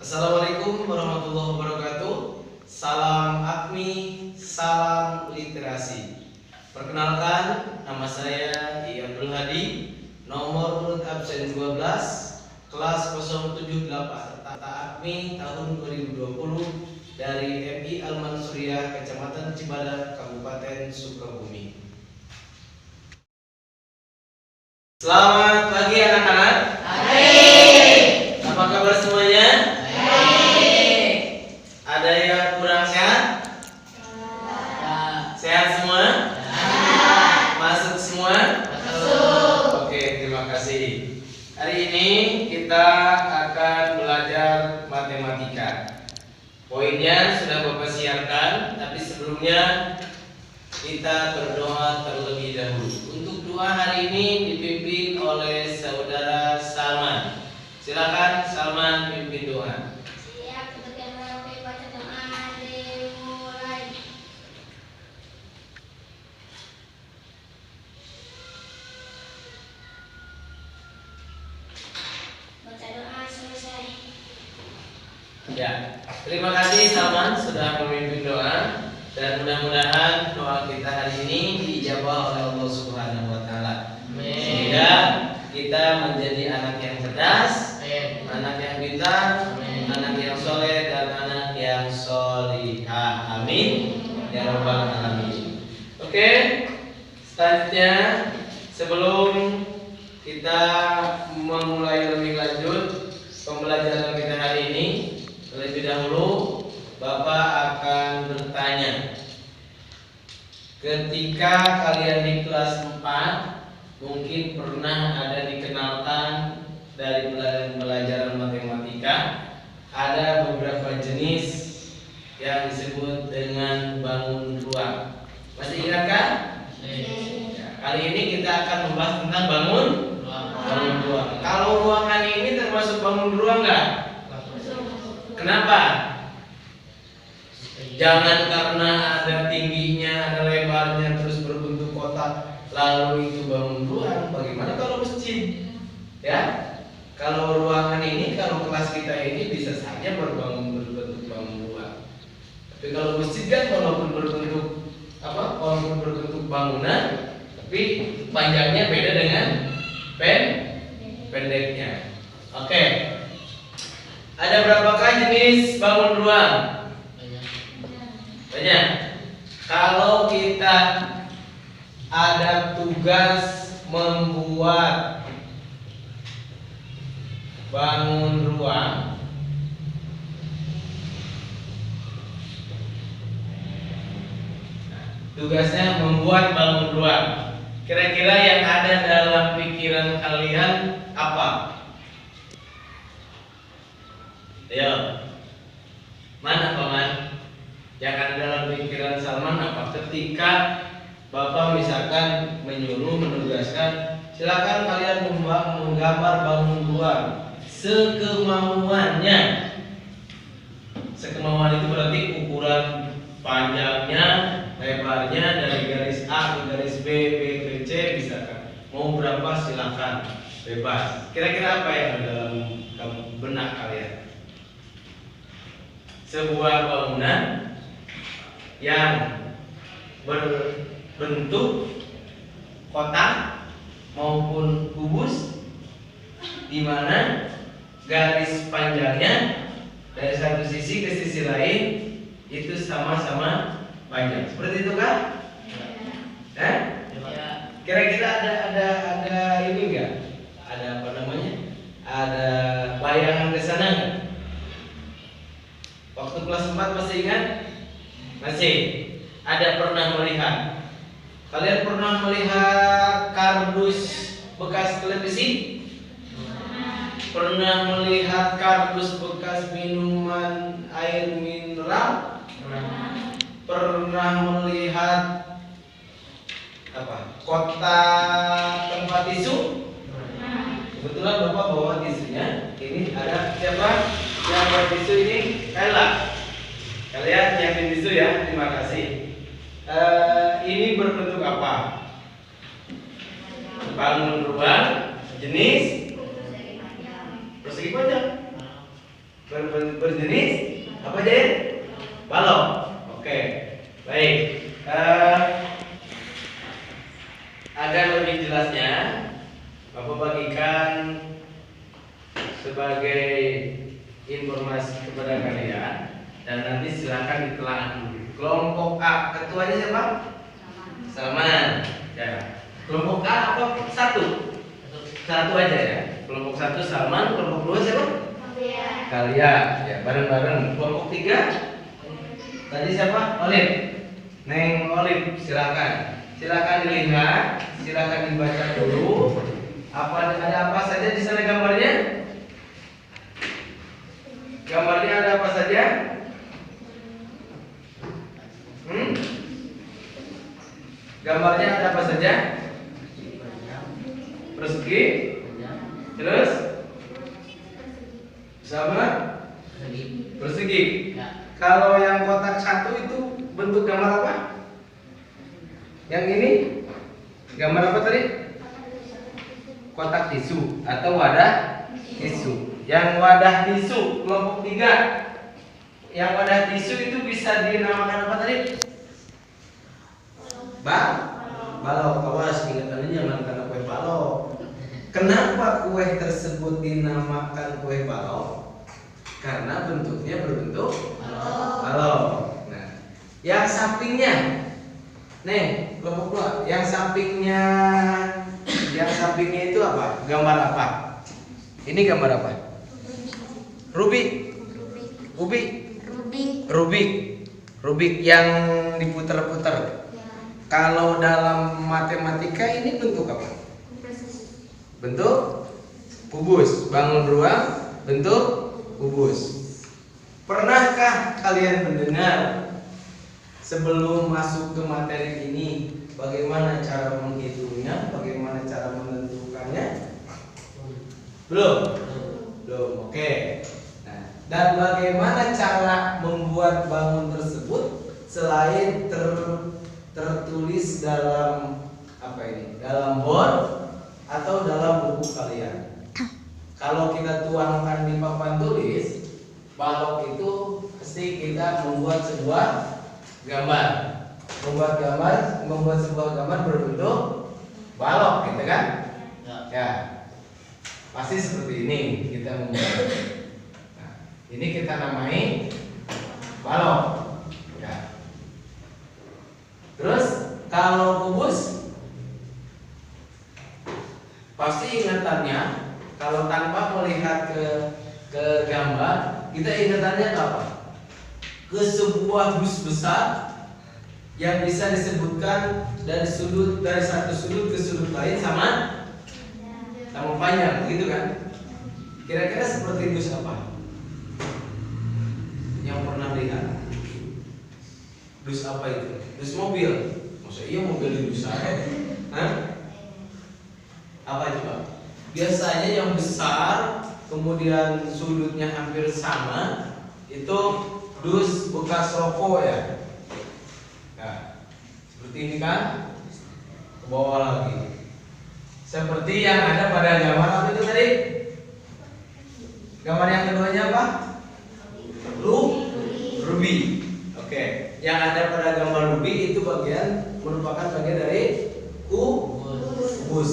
Assalamualaikum warahmatullahi wabarakatuh. Salam AKMI, salam literasi. Perkenalkan, nama saya I. Abdul Hadi, nomor urut absen 12, kelas 078, AKMI tahun 2020 dari MI Al-Mansuriyah, Kecamatan Cibadak, Kabupaten Sukabumi. Selamat pagi anak-anak. Apa kabar semuanya? Ada yang kurang sehat? Sehat semua? Masuk semua? Masuk. Oke, terima kasih. Hari ini kita akan belajar matematika. Poinnya sudah Bapak siarkan, tapi sebelumnya kita berdoa terlebih dahulu. Untuk doa hari ini dipimpin oleh saudara Salman. Silakan Salman pimpin doa. Siap, untuk yang mengikuti baca doa dimulai. Baca doa selesai. Ya, terima kasih Salman sudah memimpin doa, dan mudah-mudahan doa kita hari ini diijabah oleh Allah Subhanahu wa taala. Sehingga kita menjadi anak yang cerdas, anak yang pintar, anak yang soleh, dan anak yang solihah. Amin ya rabbal alamin. Oke, selanjutnya sebelum kita memulai lebih lanjut pembelajaran kita hari ini, terlebih dahulu Bapak akan bertanya. Ketika kalian di kelas 4 mungkin pernah ada dikenalkan dari pelajaran matematika, ada beberapa jenis yang disebut dengan bangun ruang. Masih ingat kan? Ya, kali ini kita akan membahas tentang bangun ruang. Kalau ruangan ini termasuk bangun ruang nggak? Kenapa? Jangan karena ada tingginya, ada lebarnya, terus berbentuk kotak, lalu itu bangun ruang. Bagaimana kalau masjid? Ya, kalau ruangan ini, kalau kelas kita ini bisa saja berbentuk bangun ruang. Tapi kalau masjid kan walaupun berbentuk bangunan, tapi panjangnya beda dengan pendeknya. Oke. Ada berapakah jenis bangun ruang? Banyak. Kalau kita ada tugas membuat bangun ruang, tugasnya membuat bangun ruang. Kira-kira yang ada dalam pikiran kalian apa? Ayo, mana paman? Yang ada dalam pikiran Salman apa? Ketika Bapak misalkan menyuruh, menugaskan, silakan kalian menggambar bangun ruang sekemauannya. Sekemauan itu berarti ukuran panjangnya, lebarnya dari garis A ke garis B, B ke C, misalkan. Mau berapa silakan, bebas. Kira-kira apa yang ada dalam benak kalian? Sebuah bangunan yang berbentuk kotak maupun kubus, di mana garis panjangnya dari satu sisi ke sisi lain itu sama-sama panjang. Seperti itu kan? Kira-kira ada ini enggak? Ada apa namanya? Ada bayangan ke sana enggak? Waktu kelas 4 masih ingat? Masih. Ada pernah melihat? Kalian pernah melihat kardus bekas televisi? Pernah melihat kardus bekas minuman air mineral? Pernah melihat apa? Kotak tempat tisu? Kebetulan Bapak bawa tisunya. Ini ada siapa? Yang bawa tisu ini? Kayla. Kalian nyiapin tisu ya. Terima kasih. Ini berbentuk apa? Bangun ruang jenis persegi panjang. berjenis apa aja? Balok. Oke, baik. Agar lebih jelasnya, Bapak bagikan sebagai informasi kepada kalian dan nanti silakan ditelaah dulu. Kelompok A, ketuanya siapa? Salman. Ya. Kelompok A apa? Satu aja ya. Kelompok 1 Salman, kelompok 2 siapa? Kalian. Ya, bareng-bareng. Kelompok 3 tadi siapa? Olip. Neng Olip, silakan. Silakan dilihat, silakan dibaca dulu. Ada apa saja di sana gambarnya? Gambarnya ada apa saja? Gambarnya ada apa saja? Persegi. Terus? Sama? Persegi. Kalau yang kotak 1 itu bentuk gambar apa? Yang ini gambar apa tadi? Kotak tisu atau wadah tisu. Yang wadah tisu kelompok 3. Yang wadah tisu itu bisa dinamakan apa tadi? Balok. Awas ingatannya jangan kena kue balok. Kenapa kue tersebut dinamakan kue balok? Karena bentuknya berbentuk balok. Nah, yang sampingnya nih, kelompok 2. Yang sampingnya itu apa? Gambar apa? Ini gambar apa? Rubik yang diputar-putar. Kalau dalam matematika ini bentuk apa? Bentuk kubus. Bangun ruang bentuk kubus. Pernahkah kalian mendengar sebelum masuk ke materi ini bagaimana cara menghitungnya, bagaimana cara menentukannya? Belum. Oke. Nah, dan bagaimana cara membuat bangun tersebut selain tertulis dalam apa ini? Dalam board atau dalam buku kalian? Kalau kita tuangkan di papan tulis, balok itu pasti kita membuat sebuah gambar. Membuat sebuah gambar berbentuk balok, gitu kan? Ya. Pasti seperti ini kita membuat. Nah, ini kita namai balok. Ya. Terus kalau kubus, pasti ingatannya kalau tanpa melihat ke gambar, kita ingatannya apa? Ke sebuah bus besar yang bisa disebutkan dari satu sudut ke sudut lain sama panjang, begitu kan? Kira-kira seperti bus apa? Yang pernah lihat? Bus apa itu? Bus mobil. Masa iya mobil di bus apa? Hah? Apa itu, Pak? Biasanya yang besar, kemudian sudutnya hampir sama, itu dus bekas rokok ya. Nah, seperti ini kan? Ke bawah lagi. Seperti yang ada pada gambar apa itu tadi? Gambar yang keduanya apa? Ruby. Oke. Yang ada pada gambar ruby itu merupakan bagian dari kubus.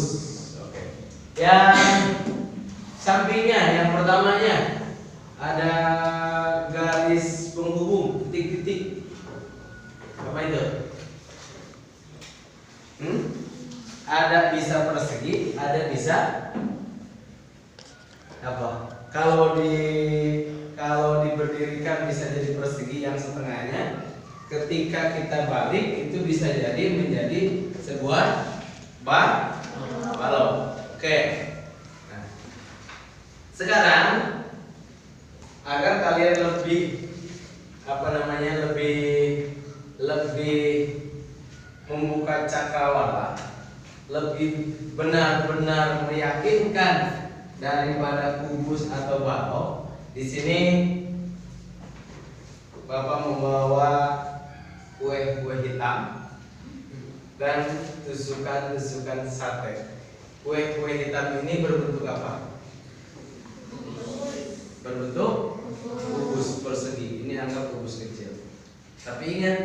Oke. Yang sampingnya, yang pertamanya ada garis penghubung titik-titik. Apa itu? Ada bisa persegi, ada bisa apa? Kalau diberdirikan bisa jadi persegi yang setengahnya. Ketika kita balik itu bisa jadi menjadi sebuah balok. Oke. Nah, sekarang agar kalian lebih lebih membuka cakrawala, lebih benar-benar meyakinkan daripada kubus atau balok. Di sini Bapak membawa kue-kue hitam dan tusukan-tusukan sate. Kue-kue hitam ini berbentuk apa? Berbentuk dianggap kubus kecil. Tapi ingat,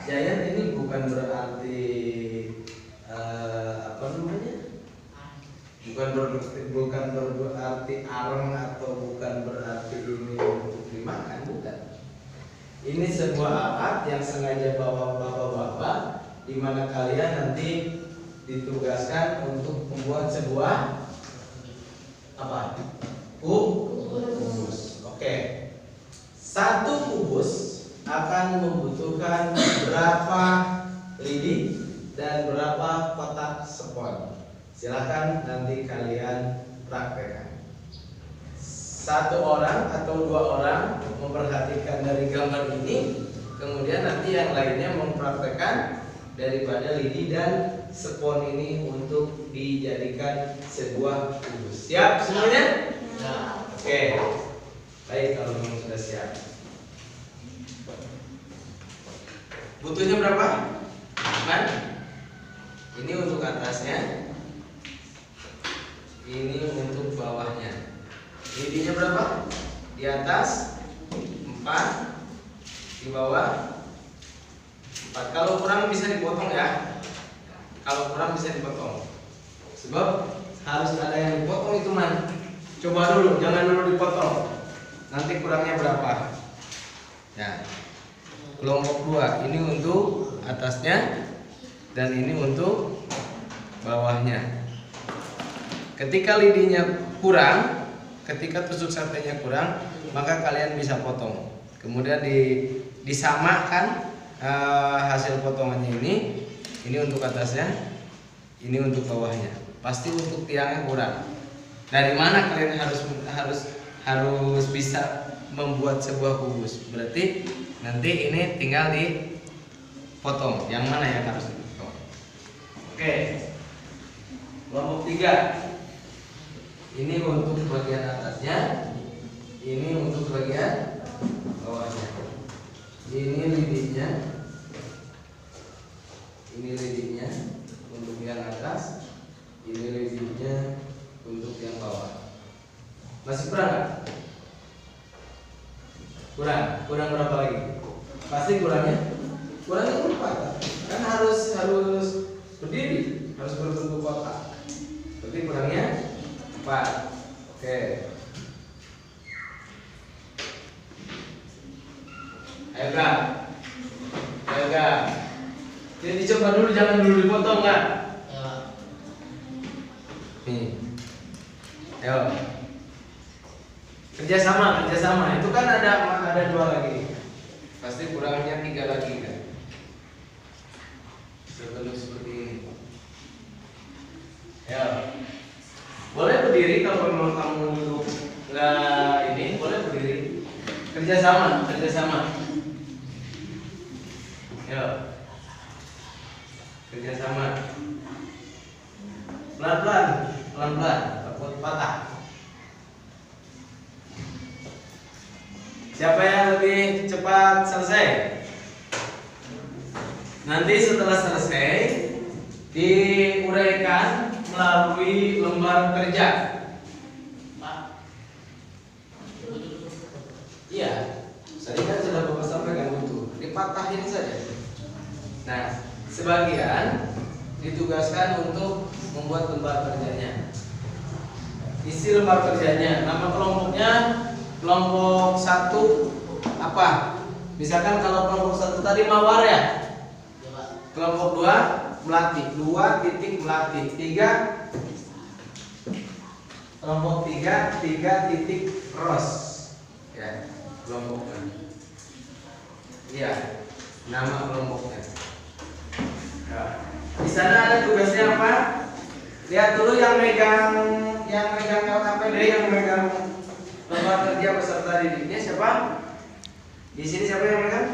giant ini bukan berarti apa namanya? Bukan berarti areng atau bukan berarti ini untuk dimakan, bukan. Ini sebuah alat yang sengaja bawa bapak-bapak, di mana kalian nanti ditugaskan untuk membuat sebuah apa? Kubus. Oke. Satu kubus akan membutuhkan berapa lidi dan berapa kotak spons. Silakan nanti kalian praktekkan. Satu orang atau dua orang memperhatikan dari gambar ini, kemudian nanti yang lainnya mempraktekkan daripada lidi dan spons ini untuk dijadikan sebuah kubus. Siap semuanya? Oke. Baik, kalau memang sudah siap. Butuhnya berapa? Kan? Ini untuk atasnya. Ini untuk bawahnya. Lidinya berapa? Di atas 4, di bawah 4. Kalau kurang bisa dipotong ya. Kalau kurang bisa dipotong. Sebab harus ada yang dipotong itu man. Coba dulu, jangan dulu dipotong. Nanti kurangnya berapa? Ya. Kelompok 2 ini untuk atasnya dan ini untuk bawahnya. Ketika lidinya kurang, ketika tusuk satenya kurang, maka kalian bisa potong. Kemudian disamakan hasil potongannya ini untuk atasnya, ini untuk bawahnya. Pasti untuk tiangnya kurang. Dari mana kalian harus bisa membuat sebuah kubus? Berarti nanti ini tinggal dipotong. Yang mana yang harus dipotong? Oke. Kelompok 3. Ini untuk bagian atasnya, ini untuk bagian bawahnya. Ini lidinya untuk yang atas, ini lidinya untuk yang bawah. Masih kurang nggak? Kurang berapa lagi? Pasti kurangnya 4. Kan harus berdiri, harus berbentuk kotak. Berarti kurangnya 4. Oke. Ayo Kak. Jadi dicoba dulu, jangan dulu dipotong Kak. Nih. Ayo. Kerjasama. Itu kan ada 2 lagi. Pasti kurangnya 3 lagi kan. Berbentuk seperti ini. Ayo. Boleh berdiri kalau memang kamu duduk nggak ini, boleh berdiri. Kerjasama. Yo. Kerjasama. Pelan-pelan, takut patah. Siapa yang lebih cepat selesai? Nanti setelah selesai diuraikan melalui lembar kerja. Iya, tadi kan sudah Bapak sampaikan itu, dipatahin saja. Nah, sebagian ditugaskan untuk membuat lembar kerjanya. Isi lembar kerjanya, nama kelompoknya kelompok 1 apa? Misalkan kalau kelompok 1 tadi mawar ya. Kelompok 2 melati, 2 titik melati, 3 kelompok 3 titik ros. Ya, kelompoknya. Iya, nama kelompoknya. Ya. Di sana ada tugasnya apa? Lihat dulu yang megang LKPD, yang megang lembar kerja peserta didiknya siapa? Di sini siapa yang megang?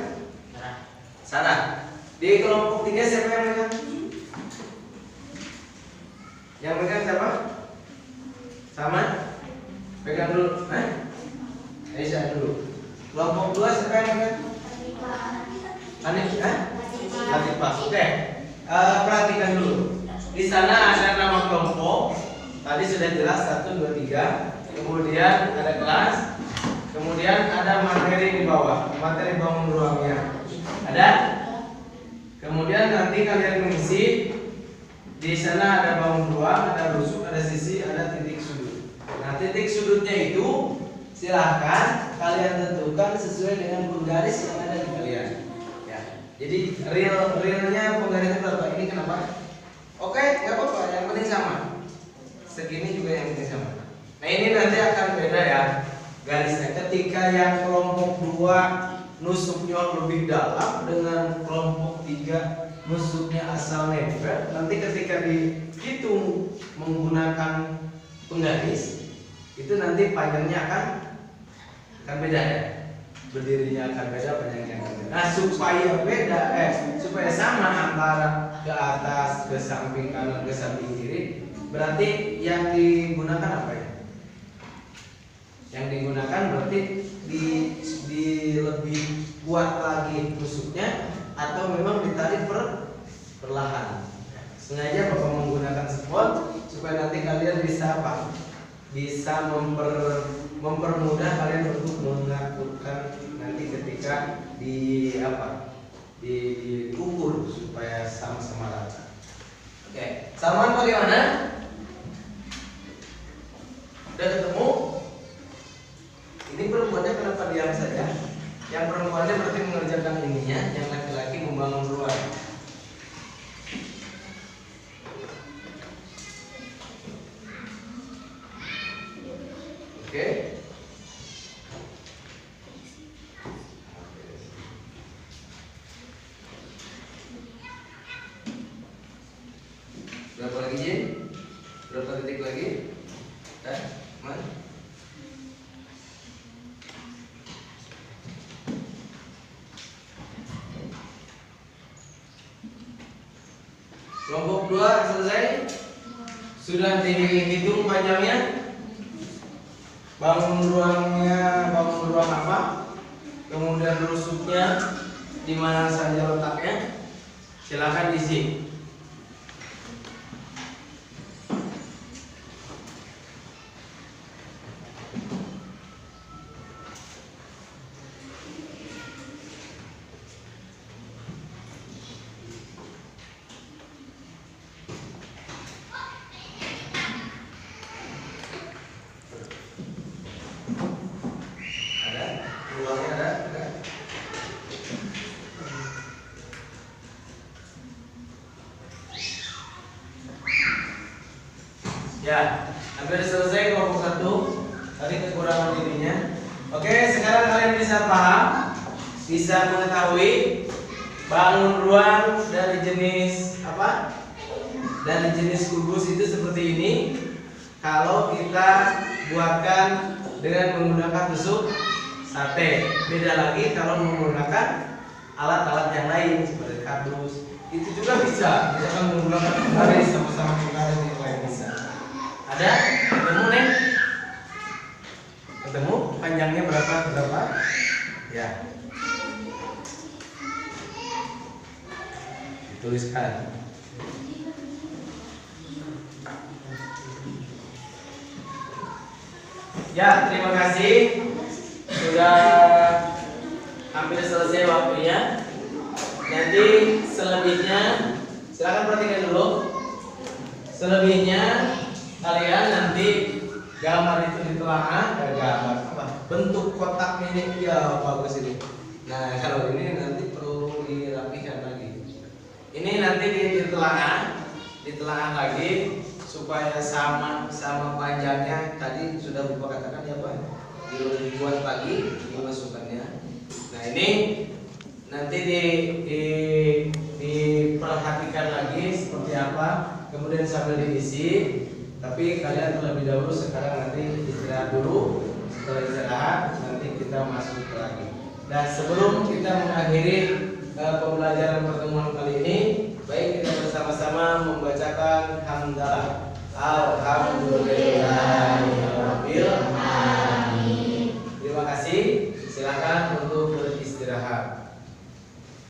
Sarah. Di kelompok 3 siapa yang megang? Yang megang siapa? Sama? Pegang dulu. Aisyah dulu. Kelompok 2 siapa yang megang? Latifah. Oke. Perhatikan dulu. Di sana ada nama kelompok. Tadi sudah jelas 1, 2, 3. Kemudian ada kelas. Kemudian ada materi di bawah, materi bangun ruangnya. Ada? Kemudian nanti kalian mengisi di sana ada bangun ruang, ada rusuk, ada sisi, ada titik sudut. Nah, titik sudutnya itu silahkan kalian tentukan sesuai dengan penggaris yang ada di kalian. Ya. Jadi realnya penggarisnya berapa? Ini kenapa? Oke, nggak apa-apa. Yang penting sama. Segini juga yang penting sama. Nah, ini nanti akan beda ya garisnya. Ketika yang kelompok 2 nusuknya lebih dalam dengan kelompok 3 nusuknya asal nempel, nanti ketika dihitung menggunakan penggaris itu nanti panjangnya akan beda ya, berdirinya akan beda, panjangnya akan beda. Nah, supaya beda supaya sama antara ke atas, ke samping kanan, ke samping kiri, berarti yang digunakan apa ya? Yang digunakan berarti di lebih kuat lagi tusuknya atau memang ditarik perlahan. Sengaja Bapak menggunakan spot supaya nanti kalian bisa apa? Bisa mempermudah kalian untuk mengaturkan nanti ketika diukur supaya sama-sama rata. Oke, Salman bagaimana? Udah ketemu? Ini perempuannya kenapa diam saja? Yang perempuannya berarti mengerjakan ininya, yang laki-laki membangun ruang. Oke. Berapa lagi, Jin? Berapa detik lagi? Man? Kelompok 2 selesai? Sudah dihitung panjangnya? Bangun ruangnya, bangun ruang apa? Kemudian rusuknya di mana saja letaknya? Silakan diisi. Ya, hampir selesai kelompok 1. Tadi kekurangan dirinya. Oke, sekarang kalian bisa paham, bisa mengetahui bangun ruang dari jenis apa? Dari jenis kubus itu seperti ini. Kalau kita buatkan dengan menggunakan tusuk sate, beda lagi kalau menggunakan alat-alat yang lain seperti kardus. Itu juga bisa. Misalkan menggunakan penggaris sama-sama penggaris yang lain bisa. Ada? Ketemu nih? Ketemu? Panjangnya berapa? Ya. Dituliskan. Ya, terima kasih. Sudah hampir selesai waktunya. Nanti selebihnya silakan perhatikan dulu. Selebihnya kalian nanti gambar itu ditelaah, gambar apa? Bentuk kotak ini ya bagus ini. Nah, kalau ini nanti perlu dirapikan lagi. Ini nanti ditelaah lagi supaya sama panjangnya. Tadi sudah Bapak katakan ya Pak, dibuat lagi dimasukkannya. Nah, ini nanti diperhatikan lagi seperti apa, kemudian sambil diisi. Tapi kalian terlebih dahulu sekarang nanti istirahat dulu. Setelah istirahat nanti kita masuk lagi. Nah, sebelum kita mengakhiri pembelajaran pertemuan kali ini, baik kita bersama-sama membacakan hamdalah. Alhamdulillah.